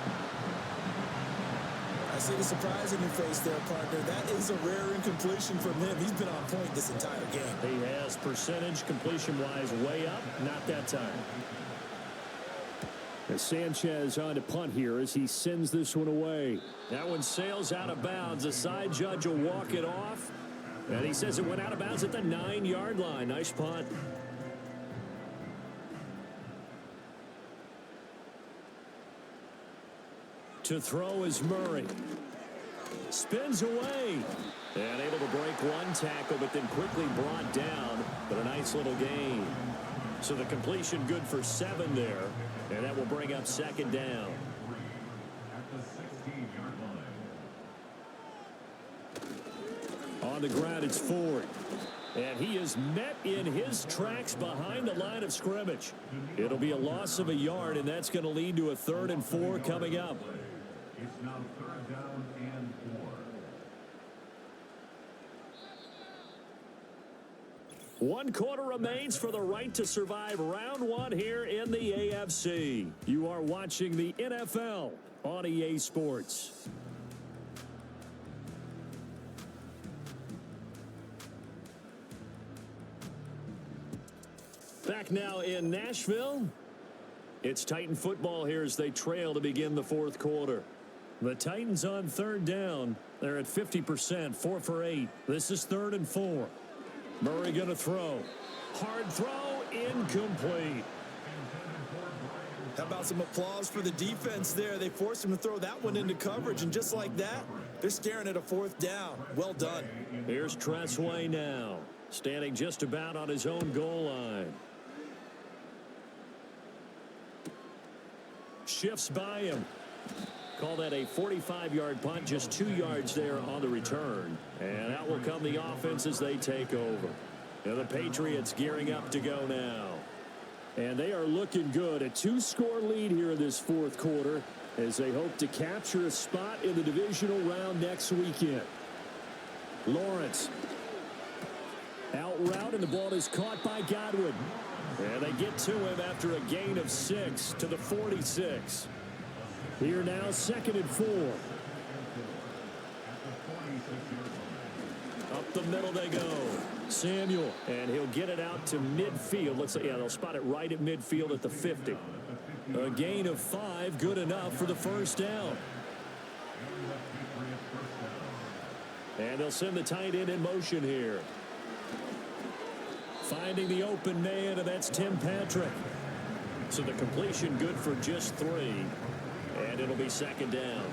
I see the surprise in your face there, partner. That is a rare incompletion from him. He's been on point this entire game. He has percentage completion-wise way up. Not that time. As Sanchez on to punt here as he sends this one away. That one sails out of bounds. The side judge will walk it off. And he says it went out of bounds at the 9-yard line. Nice punt. To throw is Murray. Spins away. And able to break one tackle, but then quickly brought down. But a nice little gain. So the completion good for 7 there. And that will bring up second down. On the ground, it's Ford. And he is met in his tracks behind the line of scrimmage. It'll be a loss of a yard, and that's going to lead to a 3rd and 4 coming up. It's now 3rd down and 4. 1 quarter remains for the right to survive round 1 here in the AFC. You are watching the NFL on EA Sports. Back now in Nashville. It's Titan football here as they trail to begin the 4th quarter. The Titans on 3rd down. They're at 50%, 4 for 8. This is 3rd and 4. Murray going to throw. Hard throw, incomplete. How about some applause for the defense there? They forced him to throw that one into coverage, and just like that, they're staring at a 4th down. Well done. Here's Tressway now, standing just about on his own goal line. Shifts by him. Call that a 45-yard punt, just 2 yards there on the return. And out will come the offense as they take over. And the Patriots gearing up to go now. And they are looking good. A 2-score lead here in this 4th quarter as they hope to capture a spot in the divisional round next weekend. Lawrence. Out route, and the ball is caught by Godwin. And they get to him after a gain of 6 to the 46. Here now, 2nd and 4. Up the middle they go. Samuel, and he'll get it out to midfield. Let's say, yeah, they'll spot it right at midfield at the 50. A gain of 5, good enough for the first down. And they'll send the tight end in motion here. Finding the open man, and that's Tim Patrick. So the completion good for just 3. And it'll be 2nd down.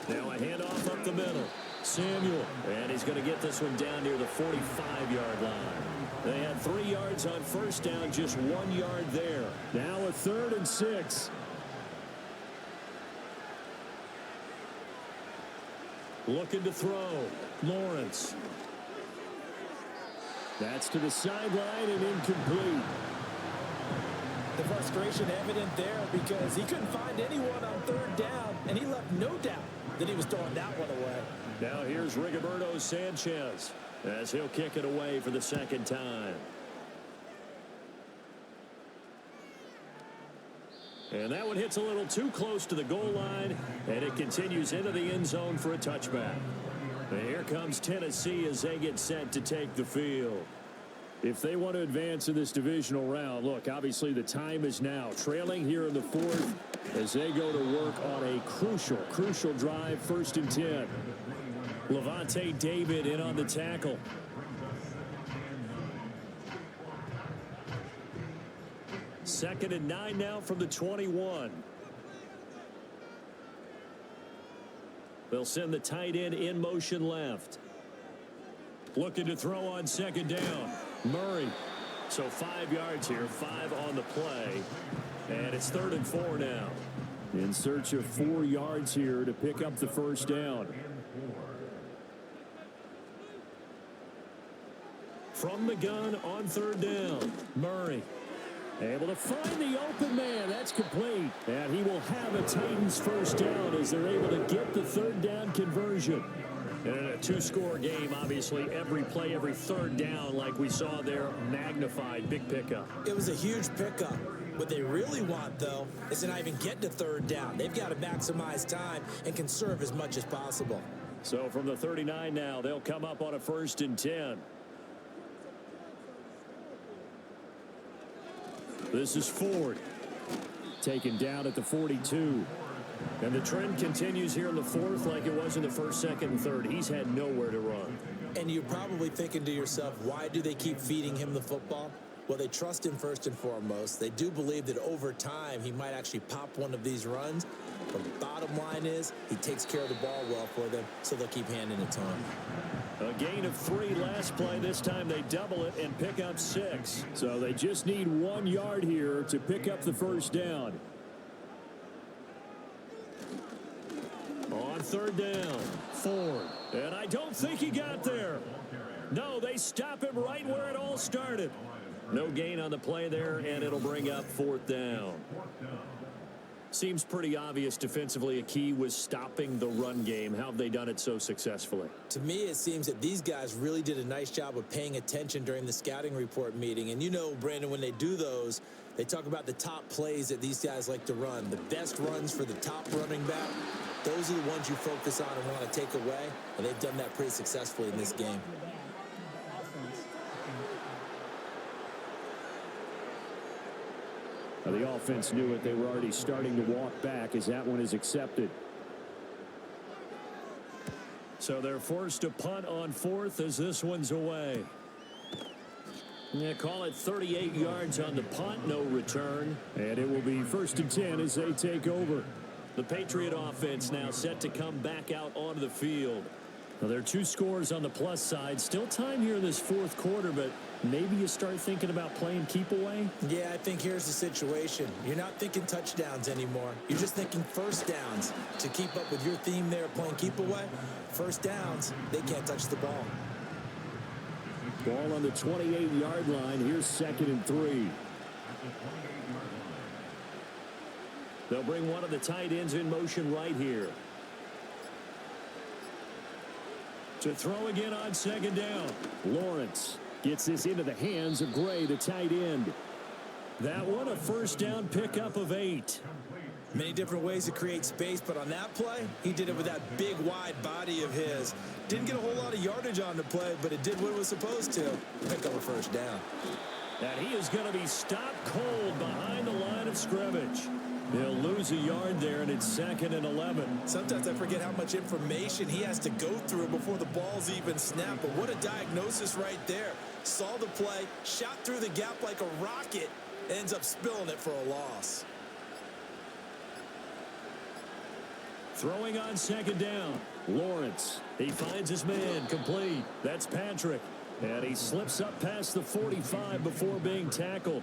Now a handoff up the middle. Samuel, and he's going to get this one down near the 45-yard line. They had 3 yards on first down, just 1 yard there. Now a 3rd and 6. Looking to throw. Lawrence. That's to the sideline and incomplete. The frustration evident there because he couldn't find anyone on 3rd down, and he left no doubt that he was throwing that one away. Now here's Rigoberto Sanchez as he'll kick it away for the 2nd time. And that one hits a little too close to the goal line, and it continues into the end zone for a touchback. And here comes Tennessee as they get set to take the field. If they want to advance in this divisional round, look, obviously the time is now. Trailing here in the 4th as they go to work on a crucial drive, 1st and 10. Levante David in on the tackle. Second and 9 now from the 21. They'll send the tight end in motion left. Looking to throw on 2nd down. Murray. So 5 yards here, 5 on the play. And it's 3rd and 4 now. In search of 4 yards here to pick up the 1st down. From the gun on 3rd down. Murray. Able to find the open man. That's complete. And he will have a Titans 1st down as they're able to get the 3rd down conversion. And in a 2-score game, obviously, every play, every 3rd down, like we saw there, magnified. Big pickup. It was a huge pickup. What they really want, though, is to not even get to 3rd down. They've got to maximize time and conserve as much as possible. So from the 39 now, they'll come up on a 1st and 10. This is Ford. Taken down at the 42. And the trend continues here in the 4th like it was in the 1st, 2nd, and 3rd. He's had nowhere to run. And you're probably thinking to yourself, why do they keep feeding him the football? Well, they trust him first and foremost. They do believe that over time he might actually pop one of these runs. But the bottom line is he takes care of the ball well for them, so they'll keep handing it to him. A gain of 3 last play. This time they double it and pick up 6. So they just need 1 yard here to pick up the 1st down. On 3rd down, Ford. And I don't think he got there. No, they stop him right where it all started. No gain on the play there, and it'll bring up 4th down. Seems pretty obvious defensively a key was stopping the run game. How have they done it so successfully? To me, it seems that these guys really did a nice job of paying attention during the scouting report meeting. And you know, Brandon, when they do those, they talk about the top plays that these guys like to run. The best runs for the top running back, those are the ones you focus on and want to take away. And they've done that pretty successfully in this game. Now, the offense knew it. They were already starting to walk back as that one is accepted. So they're forced to punt on 4th as this one's away. Yeah, call it 38 yards on the punt, no return. And it will be 1st and 10 as they take over. The Patriot offense now set to come back out onto the field. Now, there are 2 scores on the plus side. Still time here in this 4th quarter, but maybe you start thinking about playing keep away? Yeah, I think here's the situation. You're not thinking touchdowns anymore. You're just thinking 1st downs. To keep up with your theme there, playing keep away, 1st downs, they can't touch the ball. Ball on the 28-yard line. Here's 2nd and 3. They'll bring one of the tight ends in motion right here. To throw again on 2nd down. Lawrence gets this into the hands of Gray, the tight end. That one, a 1st down pickup of 8. Many different ways to create space, but on that play, he did it with that big, wide body of his. Didn't get a whole lot of yardage on the play, but it did what it was supposed to. Pick up a 1st down. And he is going to be stopped cold behind the line of scrimmage. He'll lose a yard there, and it's 2nd and 11. Sometimes I forget how much information he has to go through before the ball's even snapped. But what a diagnosis right there. Saw the play, shot through the gap like a rocket, ends up spilling it for a loss. Throwing on second down. Lawrence. He finds his man. Complete. That's Patrick. And he slips up past the 45 before being tackled.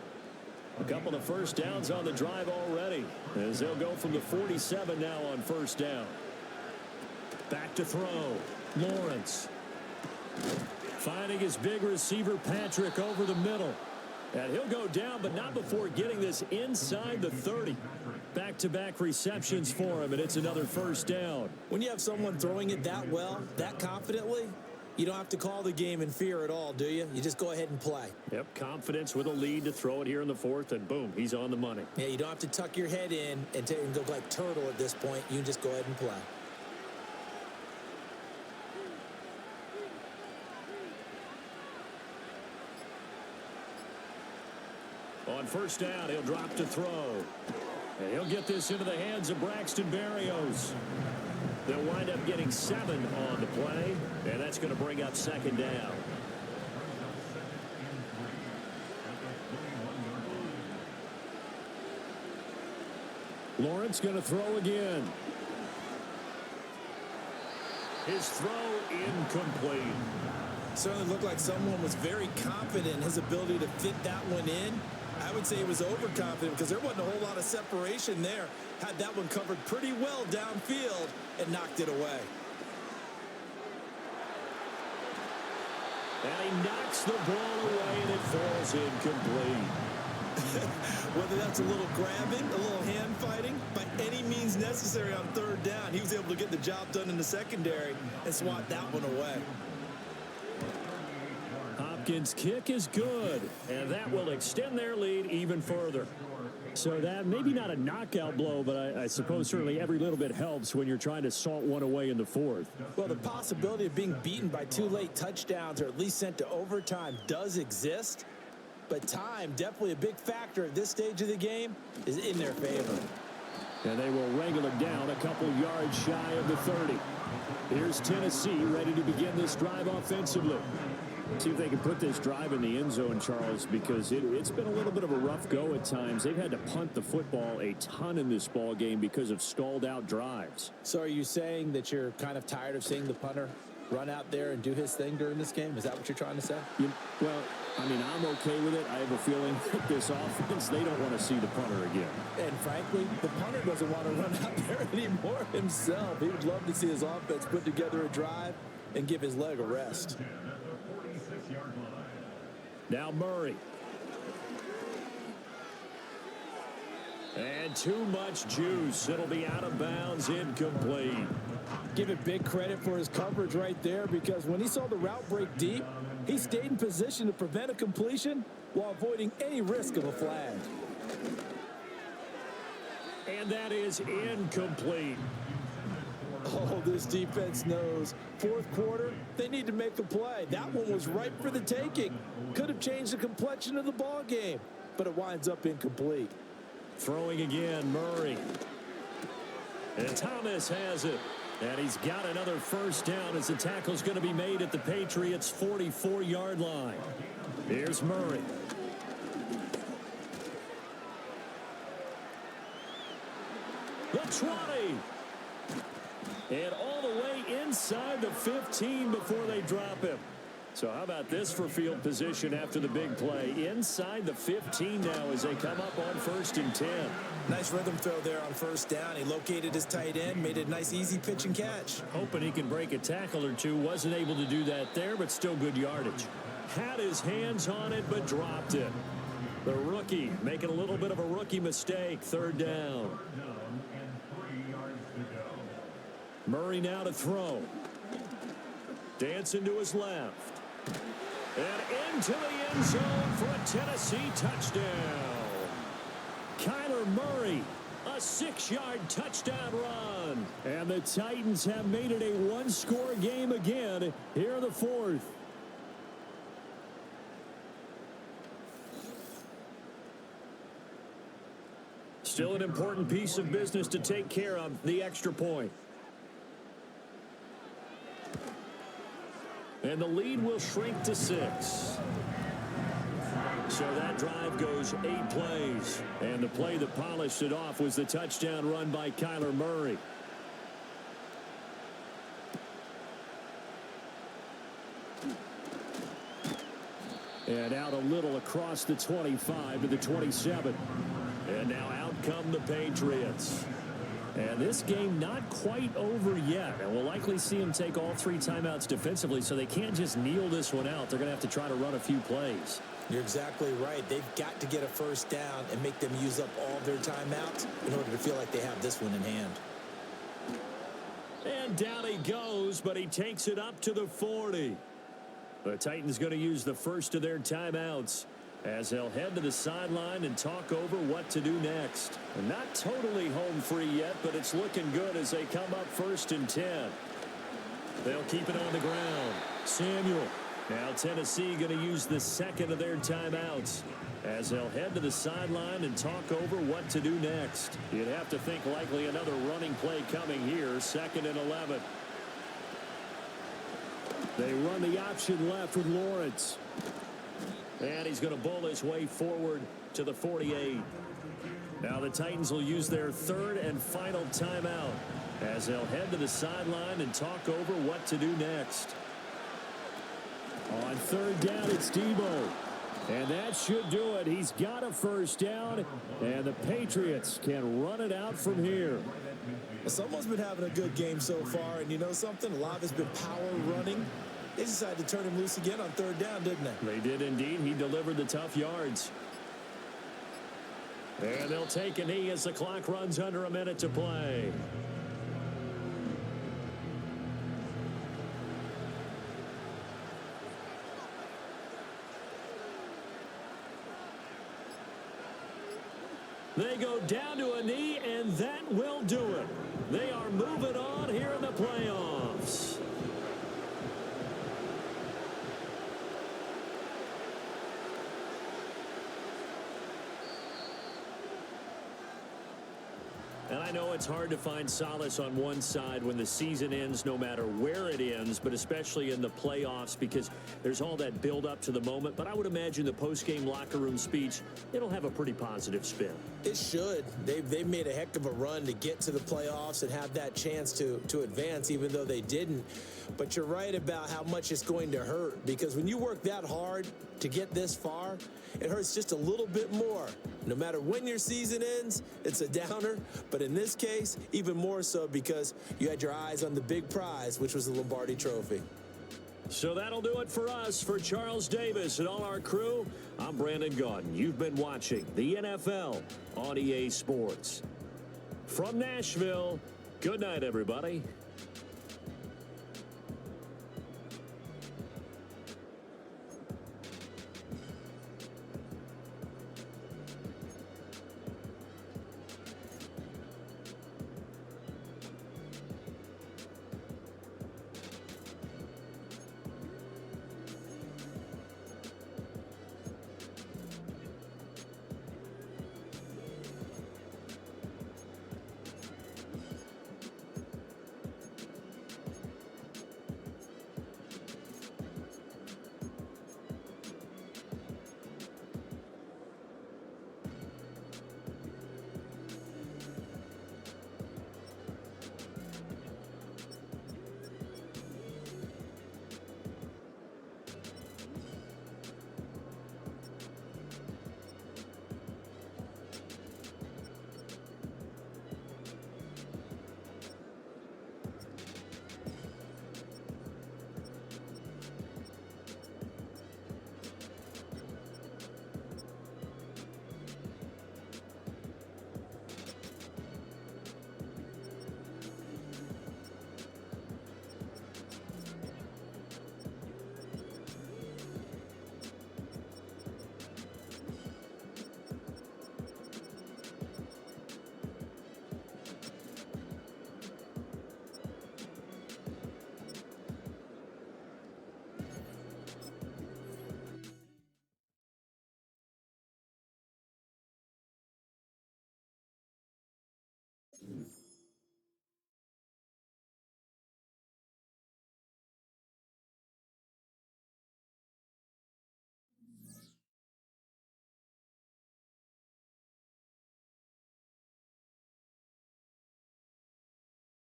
A couple of first downs on the drive already, as they'll go from the 47 now on first down. Back to throw. Lawrence. Finding his big receiver, Patrick, over the middle. And he'll go down, but not before getting this inside the 30. Back-to-back receptions for him, and it's another first down. When you have someone throwing it that well, that confidently, you don't have to call the game in fear at all, do you? You just go ahead and play. Yep, confidence with a lead to throw it here in the fourth, and boom, he's on the money. Yeah, you don't have to tuck your head in and go like turtle at this point. You can just go ahead and play. On first down, he'll drop to throw. And he'll get this into the hands of Braxton Berrios. They'll wind up getting 7 on the play, and that's going to bring up second down. Lawrence going to throw again. His throw incomplete. Certainly looked like someone was very confident in his ability to fit that one in. I would say he was overconfident because there wasn't a whole lot of separation there. Had that one covered pretty well downfield and knocked it away. And he knocks the ball away, and it falls incomplete. Whether that's a little grabbing, a little hand fighting, by any means necessary on third down, he was able to get the job done in the secondary and swat that one away. Hopkins' kick is good, and that will extend their lead even further. So that maybe not a knockout blow, but I suppose certainly every little bit helps when you're trying to salt one away in the fourth. Well, the possibility of being beaten by 2 late touchdowns or at least sent to overtime does exist, but time, definitely a big factor at this stage of the game, is in their favor. And they will wrangle it down a couple yards shy of the 30. Here's Tennessee ready to begin this drive offensively. See if they can put this drive in the end zone, Charles, because it's been a little bit of a rough go at times. They've had to punt the football a ton in this ball game because of stalled out drives. So are you saying that you're kind of tired of seeing the punter run out there and do his thing during this game? Is that what you're trying to say? Well, I mean, I'm okay with it. I have a feeling that this offense, they don't want to see the punter again. And frankly, the punter doesn't want to run out there anymore himself. He would love to see his offense put together a drive and give his leg a rest. Now Murray. And too much juice. It'll be out of bounds, incomplete. Give it big credit for his coverage right there, because when he saw the route break deep, he stayed in position to prevent a completion while avoiding any risk of a flag. And that is incomplete. Oh, this defense knows. Fourth quarter, they need to make a play. That one was ripe for the taking. Could have changed the complexion of the ball game, but it winds up incomplete. Throwing again, Murray. And Thomas has it. And he's got another first down as the tackle's going to be made at the Patriots' 44-yard line. Here's Murray. The 20. And all the way inside the 15 before they drop him. So how about this for field position after the big play? Inside the 15 now as they come up on 1st and 10. Nice rhythm throw there on first down. He located his tight end, made it a nice, easy pitch and catch. Hoping he can break a tackle or two. Wasn't able to do that there, but still good yardage. Had his hands on it, but dropped it. The rookie making a little bit of a rookie mistake. 3rd down. Murray now to throw. Dancing to his left. And into the end zone for a Tennessee touchdown. Kyler Murray, a 6-yard touchdown run. And the Titans have made it a one-score game again here in the fourth. Still an important piece of business to take care of, the extra point. And the lead will shrink to 6. So that drive goes 8 plays. And the play that polished it off was the touchdown run by Kyler Murray. And out a little across the 25 to the 27. And now out come the Patriots. And this game not quite over yet. And we'll likely see them take all 3 timeouts defensively, so they can't just kneel this one out. They're going to have to try to run a few plays. You're exactly right. They've got to get a first down and make them use up all their timeouts in order to feel like they have this one in hand. And down he goes, but he takes it up to the 40. The Titans going to use the first of their timeouts as they'll head to the sideline and talk over what to do next. And not totally home free yet, but it's looking good as they come up 1st and 10. They'll keep it on the ground. Samuel. Now Tennessee going to use the second of their timeouts as they'll head to the sideline and talk over what to do next. You'd have to think likely another running play coming here, 2nd and 11. They run the option left with Lawrence. And he's going to bowl his way forward to the 48. Now the Titans will use their 3rd and final timeout as they'll head to the sideline and talk over what to do next. On 3rd down, it's Debo. And that should do it. He's got a first down, and the Patriots can run it out from here. Someone's been having a good game so far, and you know something? A lot of it's been power running. They decided to turn him loose again on 3rd down, didn't they? They did indeed. He delivered the tough yards. And they'll take a knee as the clock runs under a minute to play. They go down to a knee, and that will do it. They are moving on here in the playoffs. And I know it's hard to find solace on one side when the season ends, no matter where it ends, but especially in the playoffs because there's all that build up to the moment. But I would imagine the post-game locker room speech, it'll have a pretty positive spin. It should. They've made a heck of a run to get to the playoffs and have that chance to advance, even though they didn't. But you're right about how much it's going to hurt because when you work that hard to get this far, it hurts just a little bit more. No matter when your season ends, it's a downer. But in this case, even more so because you had your eyes on the big prize, which was the Lombardi Trophy. So that'll do it for us. For Charles Davis and all our crew, I'm Brandon Gaudin. You've been watching the NFL on EA Sports. From Nashville, good night, everybody.